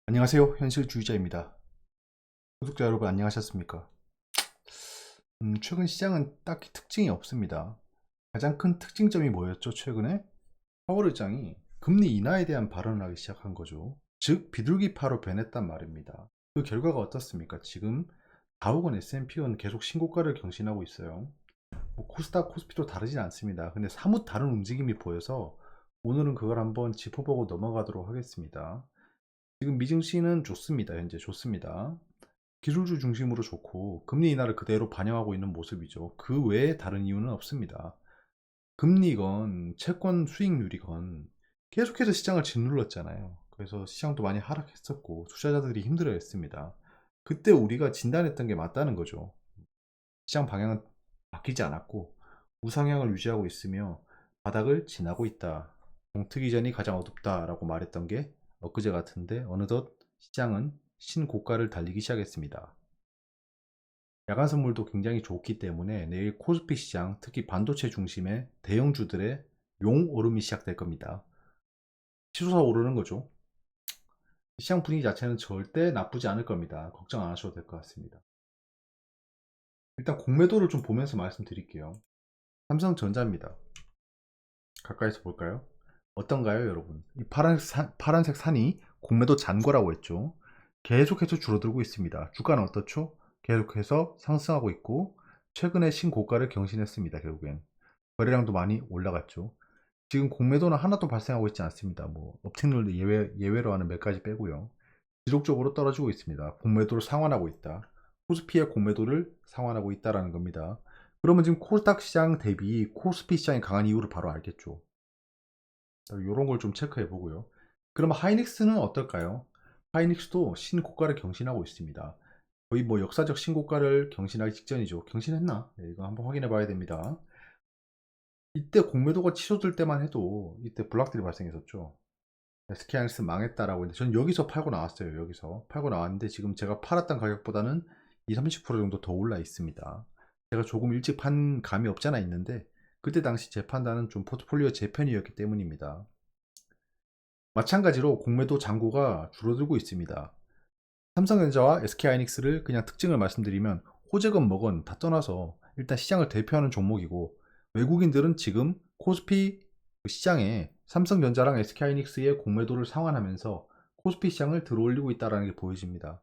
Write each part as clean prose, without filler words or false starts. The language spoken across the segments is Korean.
안녕하세요. 현실주의자입니다. 구독자 여러분 안녕하셨습니까? 최근 시장은 딱히 특징이 없습니다. 가장 큰 특징점이 뭐였죠? 최근에 파월 의장이 금리 인하에 대한 발언을 하기 시작한 거죠. 즉 비둘기파로 변했단 말입니다. 그 결과가 어떻습니까? 지금 다우건 S&P는 계속 신고가를 경신하고 있어요. 뭐 코스닥, 코스피도 다르진 않습니다. 근데 사뭇 다른 움직임이 보여서 오늘은 그걸 한번 짚어보고 넘어가도록 하겠습니다. 지금 미증시는 좋습니다. 현재 좋습니다. 기술주 중심으로 좋고 금리 인하를 그대로 반영하고 있는 모습이죠. 그 외에 다른 이유는 없습니다. 금리건 채권 수익률이건 계속해서 시장을 짓눌렀잖아요. 그래서 시장도 많이 하락했었고 투자자들이 힘들어했습니다. 그때 우리가 진단했던 게 맞다는 거죠. 시장 방향은 바뀌지 않았고 우상향을 유지하고 있으며 바닥을 지나고 있다. 동트기 이전이 가장 어둡다라고 말했던 게 엊그제 같은데 어느덧 시장은 신고가를 달리기 시작했습니다. 야간 선물도 굉장히 좋기 때문에 내일 코스피 시장, 특히 반도체 중심의 대형주들의 용오름이 시작될 겁니다. 치솟아 오르는 거죠. 시장 분위기 자체는 절대 나쁘지 않을 겁니다. 걱정 안 하셔도 될 것 같습니다. 일단 공매도를 좀 보면서 말씀드릴게요. 삼성전자입니다. 가까이서 볼까요? 어떤가요, 여러분? 이 파란색 산이 공매도 잔고라고 했죠. 계속해서 줄어들고 있습니다. 주가는 어떻죠? 계속해서 상승하고 있고 최근에 신고가를 경신했습니다. 결국엔 거래량도 많이 올라갔죠. 지금 공매도는 하나도 발생하고 있지 않습니다. 뭐 업체들도 예외로 하는 몇 가지 빼고요. 지속적으로 떨어지고 있습니다. 공매도를 상환하고 있다. 코스피의 공매도를 상환하고 있다라는 겁니다. 그러면 지금 코스닥 시장 대비 코스피 시장이 강한 이유를 바로 알겠죠. 이런 걸 좀 체크해 보고요. 그럼 하이닉스는 어떨까요? 하이닉스도 신고가를 경신하고 있습니다. 거의 뭐 역사적 신고가를 경신하기 직전이죠. 경신했나? 네, 이거 한번 확인해 봐야 됩니다. 이때 공매도가 치솟을 때만 해도 이때 블락들이 발생했었죠. SK하이닉스 망했다라고 했는데 저는 여기서 팔고 나왔어요. 여기서 팔고 나왔는데 지금 제가 팔았던 가격보다는 20-30% 정도 더 올라 있습니다. 제가 조금 일찍 판 감이 없잖아 있는데 그때 당시 제 판단은 좀 포트폴리오 제 편이었기 때문입니다. 마찬가지로 공매도 잔고가 줄어들고 있습니다. 삼성전자와 SK하이닉스를 그냥 특징을 말씀드리면 호재건 뭐건 다 떠나서 일단 시장을 대표하는 종목이고 외국인들은 지금 코스피 시장에 삼성전자랑 SK하이닉스의 공매도를 상환하면서 코스피 시장을 들어올리고 있다는 게 보여집니다.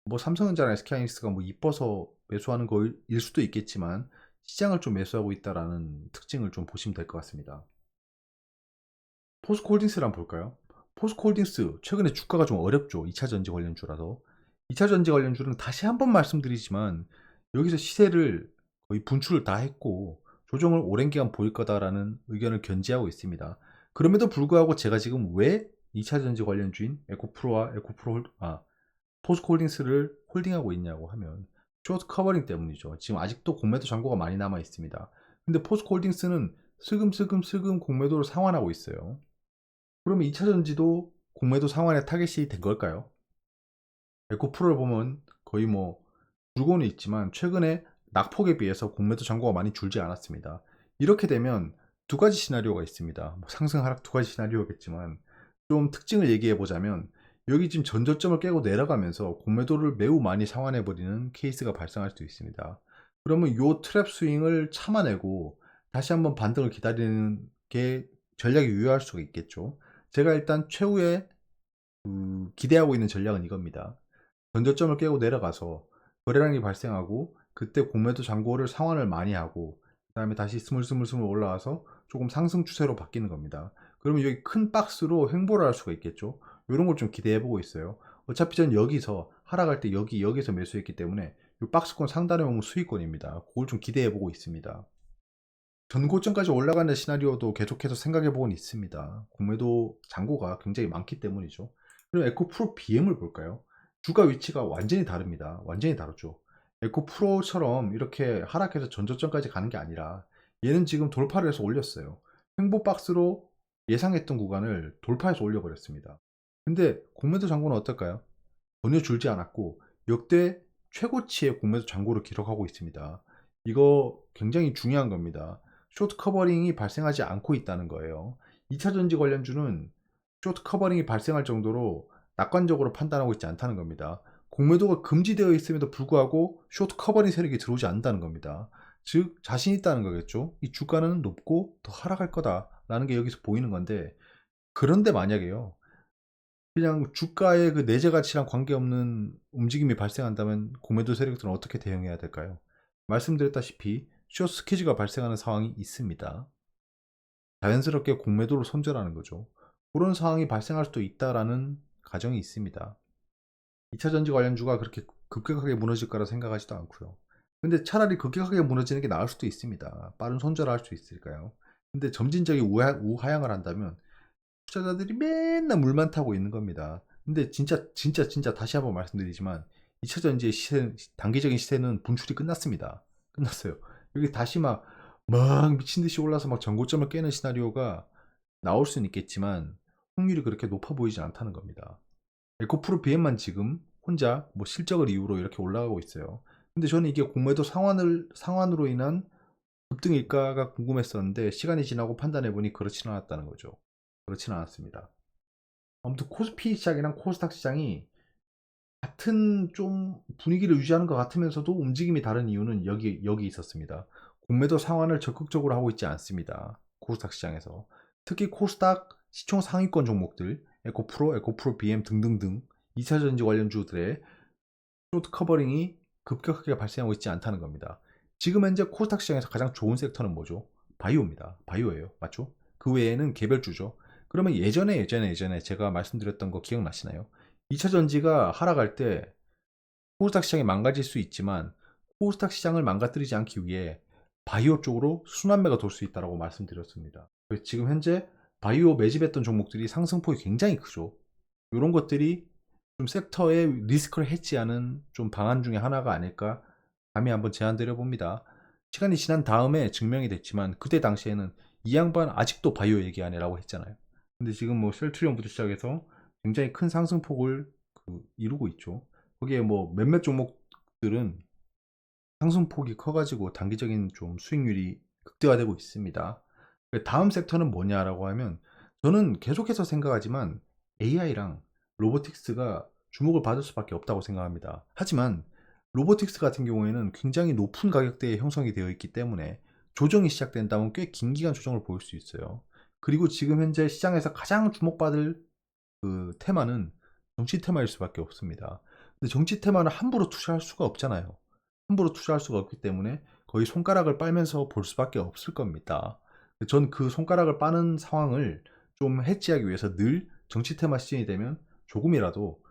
뭐 삼성전자랑 SK하이닉스가 뭐 이뻐서 매수하는 거일 수도 있겠지만 시장을 좀 매수하고 있다는 특징을 좀 보시면 될 것 같습니다. 포스코홀딩스를 한번 볼까요? 포스코홀딩스 최근에 주가가 좀 어렵죠. 2차전지 관련주라서. 2차전지 관련주는 다시 한번 말씀드리지만 여기서 시세를 거의 분출을 다 했고 조정을 오랜 기간 보일 거다라는 의견을 견지하고 있습니다. 그럼에도 불구하고 제가 지금 왜 2차전지 관련주인 포스코홀딩스를 홀딩하고 있냐고 하면 쇼트 커버링 때문이죠. 지금 아직도 공매도 잔고가 많이 남아 있습니다. 근데 포스코홀딩스는 슬금슬금 공매도를 상환하고 있어요. 그러면 2차전지도 공매도 상환의 타겟이 된 걸까요? 에코프로를 보면 거의 뭐 줄고는 있지만 최근에 낙폭에 비해서 공매도 잔고가 많이 줄지 않았습니다. 이렇게 되면 두 가지 시나리오가 있습니다. 뭐 상승 하락 두 가지 시나리오겠지만 좀 특징을 얘기해 보자면 여기 지금 전저점을 깨고 내려가면서 공매도를 매우 많이 상환해 버리는 케이스가 발생할 수 있습니다. 그러면 이 트랩 스윙을 참아내고 다시 한번 반등을 기다리는 게 전략이 유효할 수가 있겠죠. 제가 일단 최후의 기대하고 있는 전략은 이겁니다. 전저점을 깨고 내려가서 거래량이 발생하고 그때 공매도 잔고를 상환을 많이 하고 그 다음에 다시 스물스물 올라와서 조금 상승 추세로 바뀌는 겁니다. 그러면 여기 큰 박스로 횡보를 할 수가 있겠죠. 이런 걸 좀 기대해 보고 있어요. 어차피 전 여기서 하락할 때 여기서 매수했기 때문에 이 박스권 상단에 수익권입니다. 그걸 좀 기대해 보고 있습니다. 전고점까지 올라가는 시나리오도 계속해서 생각해 보고는 있습니다. 공매도 잔고가 굉장히 많기 때문이죠. 그리고 에코프로 BM을 볼까요? 주가 위치가 완전히 다릅니다. 완전히 다르죠. 에코프로처럼 이렇게 하락해서 전저점까지 가는 게 아니라 얘는 지금 돌파를 해서 올렸어요. 횡보박스로 예상했던 구간을 돌파해서 올려버렸습니다. 근데 공매도 잔고는 어떨까요? 전혀 줄지 않았고 역대 최고치의 공매도 잔고를 기록하고 있습니다. 이거 굉장히 중요한 겁니다. 쇼트 커버링이 발생하지 않고 있다는 거예요. 2차전지 관련주는 쇼트 커버링이 발생할 정도로 낙관적으로 판단하고 있지 않다는 겁니다. 공매도가 금지되어 있음에도 불구하고 쇼트 커버링 세력이 들어오지 않는다는 겁니다. 즉 자신 있다는 거겠죠. 이 주가는 높고 더 하락할 거다라는 게 여기서 보이는 건데, 그런데 만약에요, 그냥 주가의 그 내재 가치랑 관계없는 움직임이 발생한다면 공매도 세력들은 어떻게 대응해야 될까요? 말씀드렸다시피 숏 스퀴즈가 발생하는 상황이 있습니다. 자연스럽게 공매도를 손절하는 거죠. 그런 상황이 발생할 수도 있다라는 가정이 있습니다. 2차전지 관련주가 그렇게 급격하게 무너질 거라 생각하지도 않고요. 근데 차라리 급격하게 무너지는 게 나을 수도 있습니다. 빠른 손절을 할 수 있으니까요. 근데 점진적인 우하향을 한다면 투자자들이 맨날 물만 타고 있는 겁니다. 근데 진짜 다시 한번 말씀드리지만 2차전지의 시세, 단기적인 시세는 분출이 끝났습니다. 끝났어요. 여기 다시 막 미친 듯이 올라서 막 전고점을 깨는 시나리오가 나올 수는 있겠지만 확률이 그렇게 높아 보이지 않다는 겁니다. 에코프로 BM만 지금 혼자 뭐 실적을 이유로 이렇게 올라가고 있어요. 근데 저는 이게 공매도 상환으로 인한 급등일까가 궁금했었는데, 시간이 지나고 판단해보니 그렇진 않았다는 거죠. 그렇진 않았습니다. 아무튼 코스피 시장이랑 코스닥 시장이 같은 좀 분위기를 유지하는 것 같으면서도 움직임이 다른 이유는 여기 있었습니다. 공매도 상환을 적극적으로 하고 있지 않습니다. 코스닥 시장에서. 특히 코스닥 시총 상위권 종목들, 에코프로 BM 등등등 2차전지 관련주들의 쇼트 커버링이 급격하게 발생하고 있지 않다는 겁니다. 지금 현재 코스닥 시장에서 가장 좋은 섹터는 뭐죠? 바이오입니다. 바이오예요. 맞죠? 그 외에는 개별주죠. 그러면 예전에 제가 말씀드렸던 거 기억나시나요? 2차전지가 하락할 때 코스닥 시장이 망가질 수 있지만 코스닥 시장을 망가뜨리지 않기 위해 바이오 쪽으로 순환매가 돌 수 있다고 말씀드렸습니다. 지금 현재 바이오 매집했던 종목들이 상승폭이 굉장히 크죠. 이런 것들이 좀 섹터의 리스크를 해지하는 좀 방안 중에 하나가 아닐까 감히 한번 제안드려 봅니다. 시간이 지난 다음에 증명이 됐지만 그때 당시에는 이 양반 아직도 바이오 얘기하네라고 했잖아요. 근데 지금 뭐 셀트리온부터 시작해서 굉장히 큰 상승폭을 이루고 있죠. 거기에 뭐 몇몇 종목들은 상승폭이 커가지고 단기적인 좀 수익률이 극대화되고 있습니다. 다음 섹터는 뭐냐라고 하면, 저는 계속해서 생각하지만 AI랑 로보틱스가 주목을 받을 수밖에 없다고 생각합니다. 하지만 로보틱스 같은 경우에는 굉장히 높은 가격대에 형성이 되어 있기 때문에 조정이 시작된다면 꽤 긴 기간 조정을 보일 수 있어요. 그리고 지금 현재 시장에서 가장 주목받을 그 테마는 정치 테마일 수밖에 없습니다. 근데 정치 테마는 함부로 투자할 수가 없잖아요. 함부로 투자할 수가 없기 때문에 거의 손가락을 빨면서 볼 수밖에 없을 겁니다. 전 그 손가락을 빠는 상황을 좀 해지하기 위해서 늘 정치 테마 시즌이 되면 조금이라도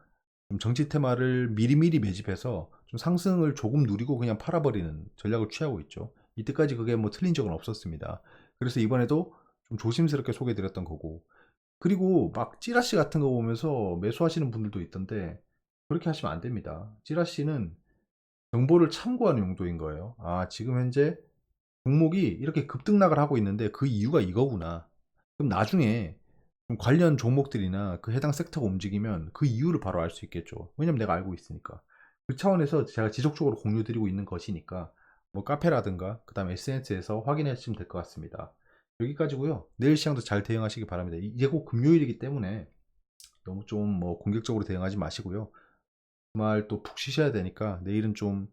좀 정치 테마를 미리미리 매집해서 좀 상승을 조금 누리고 그냥 팔아버리는 전략을 취하고 있죠. 이때까지 그게 뭐 틀린 적은 없었습니다. 그래서 이번에도 좀 조심스럽게 소개드렸던 거고, 그리고 막 찌라시 같은 거 보면서 매수하시는 분들도 있던데 그렇게 하시면 안 됩니다. 찌라시는 정보를 참고하는 용도인 거예요. 아, 지금 현재 종목이 이렇게 급등락을 하고 있는데 그 이유가 이거구나. 그럼 나중에 좀 관련 종목들이나 그 해당 섹터가 움직이면 그 이유를 바로 알 수 있겠죠. 왜냐면 내가 알고 있으니까. 그 차원에서 제가 지속적으로 공유드리고 있는 것이니까 뭐 카페라든가 그 다음 SNS에서 확인해 주시면 될 것 같습니다. 여기까지고요. 내일 시장도 잘 대응하시기 바랍니다. 이제 곧 금요일이기 때문에 너무 좀 뭐 공격적으로 대응하지 마시고요. 주말 또 푹 쉬셔야 되니까 내일은 좀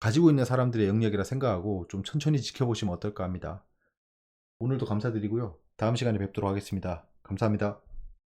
가지고 있는 사람들의 영역이라 생각하고 좀 천천히 지켜보시면 어떨까 합니다. 오늘도 감사드리고요. 다음 시간에 뵙도록 하겠습니다. 감사합니다.